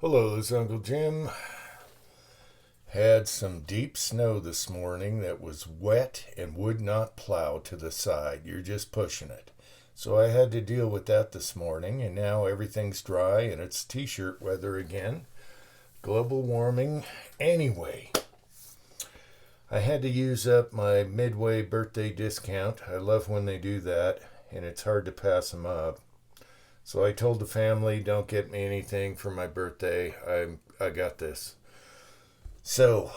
Hello, this is Uncle Jim. Had some deep snow this morning that was wet and would not plow to the side. You're just pushing it. So I had to deal with that this morning, and now everything's dry and it's t-shirt weather again. Global warming. Anyway, I had to use up my midway birthday discount. I love when they do that, and it's hard to pass them up. So I told the family, don't get me anything for my birthday. I got this. So,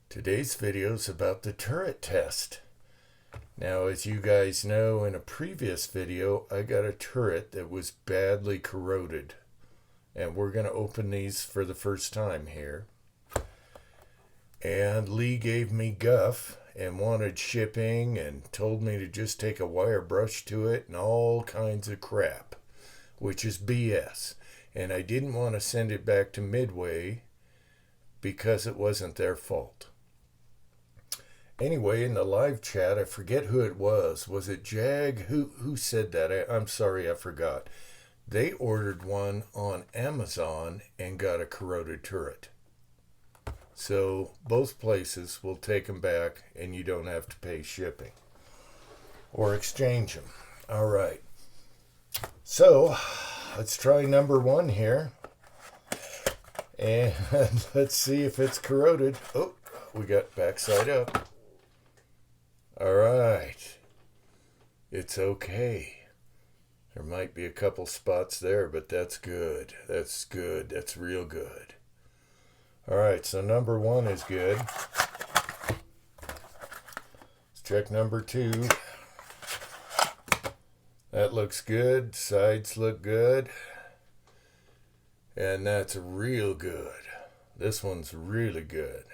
today's video is about the turret test. Now, as you guys know, in a previous video, I got a turret that was badly corroded. And we're going to open these for the first time here. And Lee gave me guff and wanted shipping and told me to just take a wire brush to it and all kinds of crap, which is BS. And I didn't want to send it back to Midway because it wasn't their fault. Anyway, in the live chat, I forget who it was. Was it Jag? Who said that? I'm sorry, I forgot. They ordered one on Amazon and got a corroded turret. So both places will take them back and you don't have to pay shipping or exchange them. All right. So let's try number one here. And let's see if it's corroded. Oh, we got backside up. All right. It's okay. There might be a couple spots there, but that's good. That's good. That's real good. All right, so number one is good. Let's check number two. That looks good. Sides look good. And that's real good. This one's really good.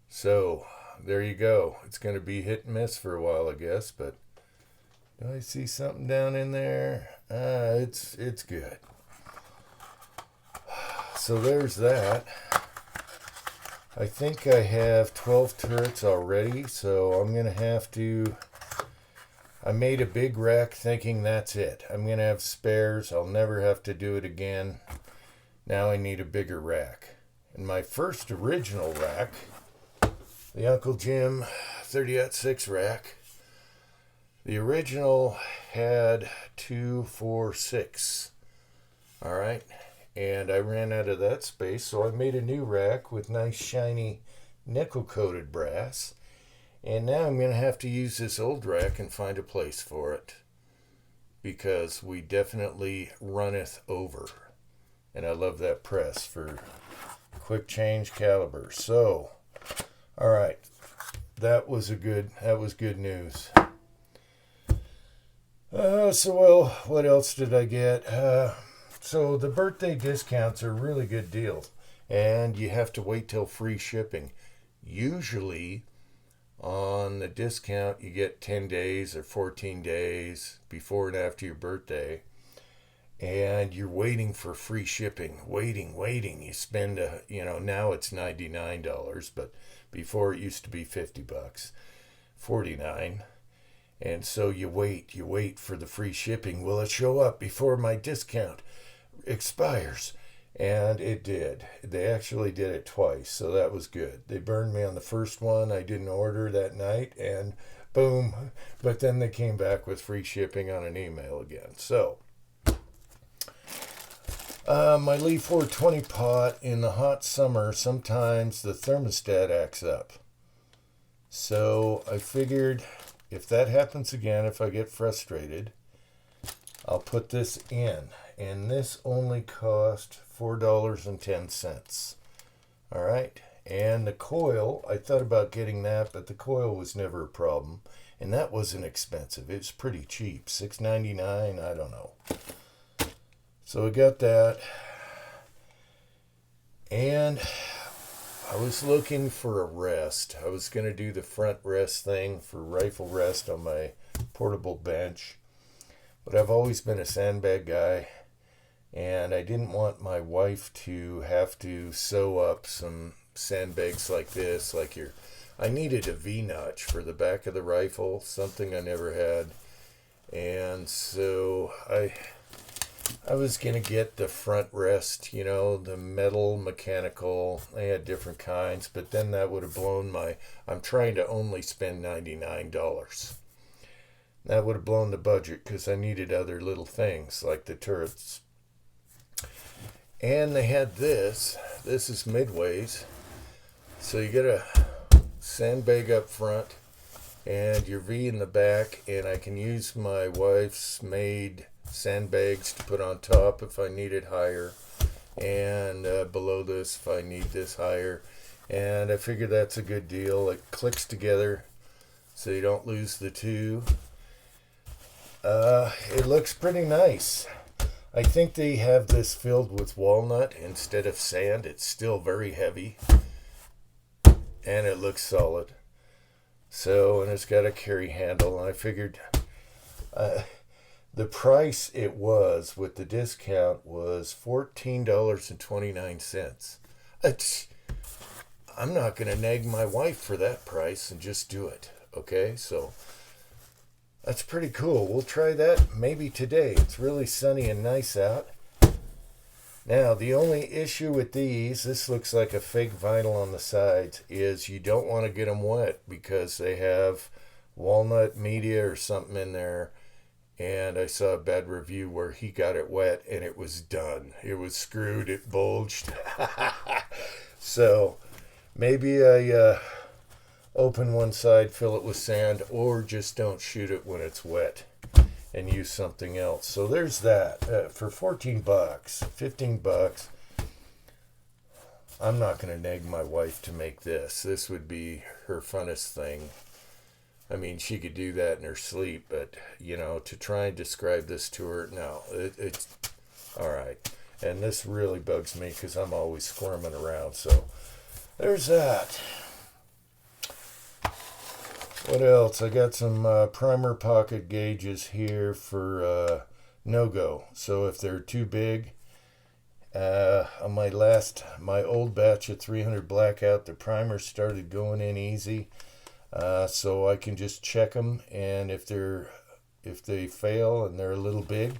So, there you go. It's going to be hit and miss for a while, I guess, but do I see something down in there? It's good. So there's that. I think I have 12 turrets already, so I'm going to have to... I made a big rack thinking that's it. I'm going to have spares. I'll never have to do it again. Now I need a bigger rack. And my first original rack, the Uncle Jim 30-6 rack, the original had 2, 4, 6. All right. And I ran out of that space, so I made a new rack with nice shiny nickel-coated brass. And now I'm going to have to use this old rack and find a place for it, because we definitely runneth over. And I love that press for quick change caliber. So, all right, that was good news. Well, what else did I get? So the birthday discounts are really good deals, and you have to wait till free shipping. Usually on the discount you get 10 days or 14 days before and after your birthday, and you're waiting for free shipping. Waiting. You spend now it's $99, but before it used to be $50, $49. And so you wait for the free shipping. Will it show up before my discount expires? And it did. They actually did it twice, so that was good. They burned me on the first one. I didn't order that night, and boom. But then they came back with free shipping on an email again. So my Lee 420 pot, in the hot summer, sometimes the thermostat acts up. So I figured if that happens again, if I get frustrated, I'll put this in. And this only cost $4.10. All right. And the coil, I thought about getting that, but the coil was never a problem. And that wasn't expensive. It was pretty cheap. $6.99, I don't know. So I got that. And I was looking for a rest. I was going to do the front rest thing for rifle rest on my portable bench. But I've always been a sandbag guy, and I didn't want my wife to have to sew up some sandbags like this. I needed a V-notch for the back of the rifle, something I never had. And so I I was going to get the front rest, you know, the metal mechanical. They had different kinds, but then that would have blown my... I'm trying to only spend $99. That would have blown the budget because I needed other little things like the turrets. And they had this. This is midways. So you get a sandbag up front and your V in the back, and I can use my wife's made sandbags to put on top if I need it higher, and below this if I need this higher. And I figure that's a good deal. It clicks together so you don't lose the two. It looks pretty nice. I think they have this filled with walnut instead of sand. It's still very heavy and it looks solid. So, and it's got a carry handle, and I figured the price it was with the discount was $14.29. I'm not going to nag my wife for that price and just do it. Okay, so that's pretty cool. We'll try that maybe today. It's really sunny and nice out. Now, the only issue with these, this looks like a fake vinyl on the sides, is you don't want to get them wet because they have walnut media or something in there. And I saw a bad review where he got it wet and it was done. It was screwed, it bulged. So maybe I open one side, fill it with sand, or just don't shoot it when it's wet and use something else. So there's that. For $14, $15, I'm not going to nag my wife to make this. This would be her funnest thing. I mean, she could do that in her sleep, but, you know, to try and describe this to her, no, it's all right. And this really bugs me because I'm always squirming around. So there's that. What else? I got some primer pocket gauges here for no-go. So if they're too big, on my old batch of 300 blackout, the primer started going in easy. So I can just check them, and if they fail and they're a little big,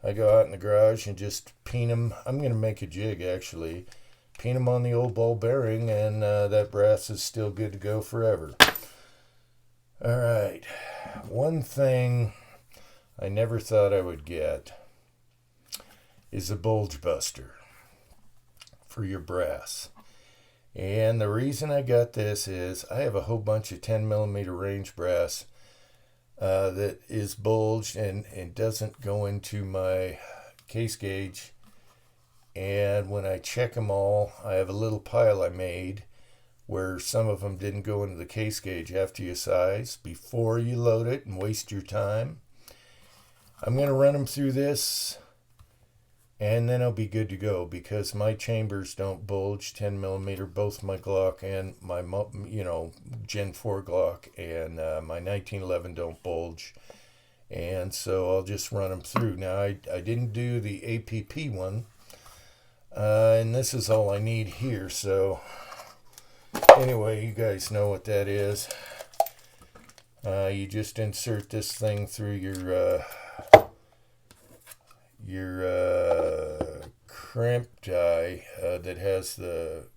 I go out in the garage and just peen them. I'm going to make a jig, actually. Peen them on the old ball bearing, and that brass is still good to go forever. All right, one thing I never thought I would get is a Bulbrat Buster for your brass. And the reason I got this is I have a whole bunch of 10 millimeter range brass that is bulged and doesn't go into my case gauge. And when I check them all, I have a little pile I made where some of them didn't go into the case gauge after you size before you load it and waste your time. I'm going to run them through this, and then I'll be good to go because my chambers don't bulge 10 millimeter. Both my Glock and my Gen 4 Glock and my 1911 don't bulge, and so I'll just run them through. Now I didn't do the APP one, and this is all I need here. So anyway, you guys know what that is. You just insert this thing through your crimp die that has the,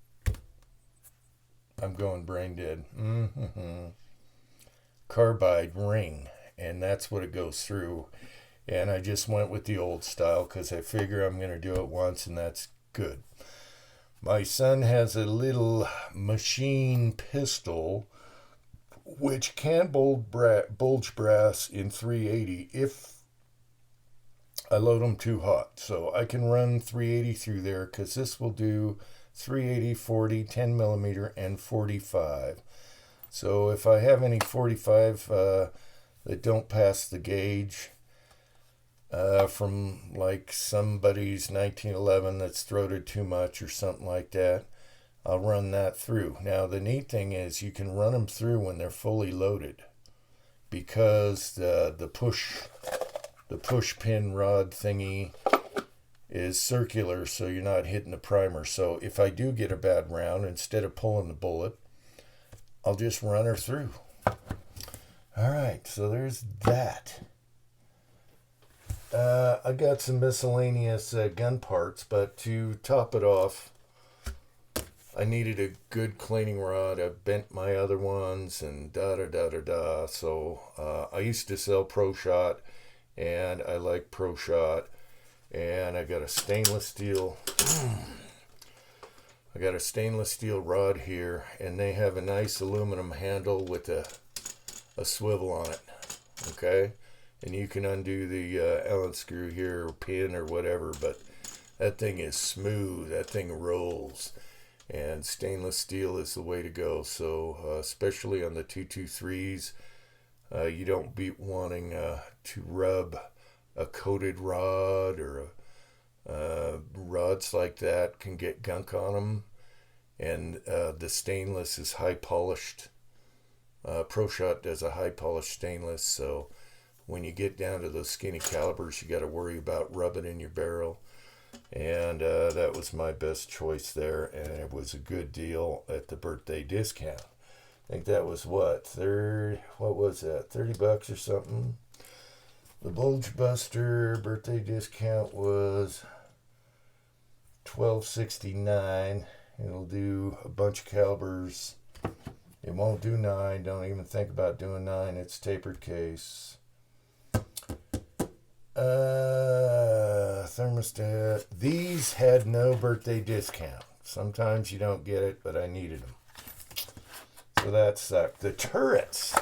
I'm going brain dead, carbide ring, and that's what it goes through. And I just went with the old style because I figure I'm going to do it once, and that's good. My son has a little machine pistol which can bulge brass in 380 if I load them too hot. So I can run 380 through there because this will do 380, 40, 10 millimeter, and 45. So if I have any 45 that don't pass the gauge from like somebody's 1911 that's throated too much or something like that, I'll run that through. Now the neat thing is you can run them through when they're fully loaded because the push pin rod thingy is circular, so you're not hitting the primer. So if I do get a bad round, instead of pulling the bullet, I'll just run her through. All right, so there's that. I got some miscellaneous gun parts, but to top it off, I needed a good cleaning rod. I bent my other ones and da da da da da. So I used to sell Pro Shot, and I like Pro Shot. And I got a stainless steel. I got a stainless steel rod here, and they have a nice aluminum handle with a swivel on it. Okay, and you can undo the Allen screw here or pin or whatever, but that thing is smooth. That thing rolls. And stainless steel is the way to go. So especially on the 223s, you don't be wanting to rub a coated rod, or rods like that can get gunk on them. And the stainless is high polished. Pro Shot does a high polished stainless, so when you get down to those skinny calibers, you got to worry about rubbing in your barrel. And that was my best choice there, and it was a good deal at the birthday discount. I think that was what was that, $30 or something. The Bulbrat Buster birthday discount was $12.69. It'll do a bunch of calibers. It won't do 9. Don't even think about doing 9. It's tapered case. Thermostat. These had no birthday discount. Sometimes you don't get it, but I needed them. So that sucked. The turrets.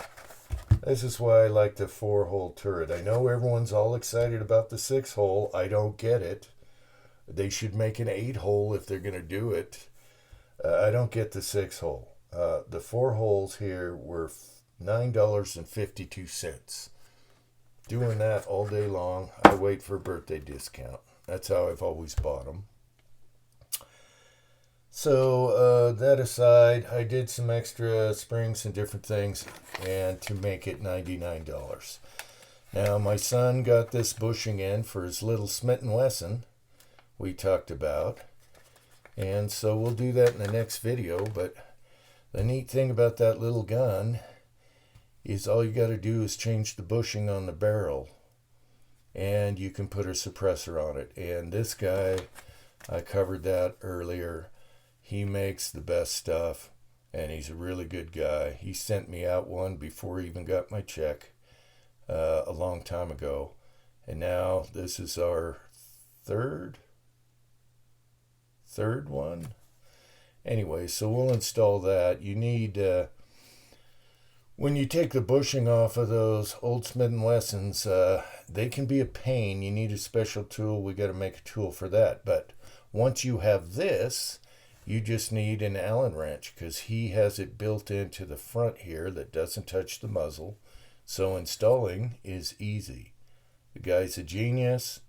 This is why I like the 4-hole turret. I know everyone's all excited about the 6-hole. I don't get it. They should make an 8-hole if they're going to do it. I don't get the 6-hole. The 4 holes here were $9.52. Doing that all day long. I wait for a birthday discount. That's how I've always bought them. So that aside, I did some extra springs and different things, and to make it $99. Now my son got this bushing in for his little Smith & Wesson we talked about, and so we'll do that in the next video. But the neat thing about that little gun is all you got to do is change the bushing on the barrel, and you can put a suppressor on it. And this guy, I covered that earlier, he makes the best stuff, and he's a really good guy. He sent me out one before he even got my check a long time ago, and now this is our third one. Anyway, so we'll install that. You need when you take the bushing off of those old Smith & Wessons, they can be a pain. You need a special tool. We got to make a tool for that. But once you have this, you just need an Allen wrench, because he has it built into the front here that doesn't touch the muzzle. So installing is easy. The guy's a genius,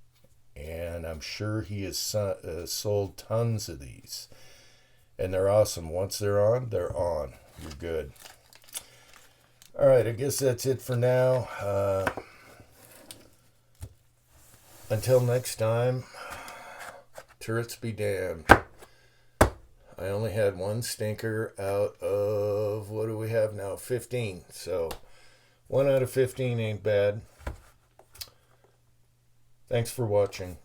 and I'm sure he has sold tons of these. And they're awesome. Once they're on, they're on. You're good. All right, I guess that's it for now. Until next time, turrets be damned. I only had one stinker out of, what do we have now, 15. So 1 out of 15 ain't bad. Thanks for watching.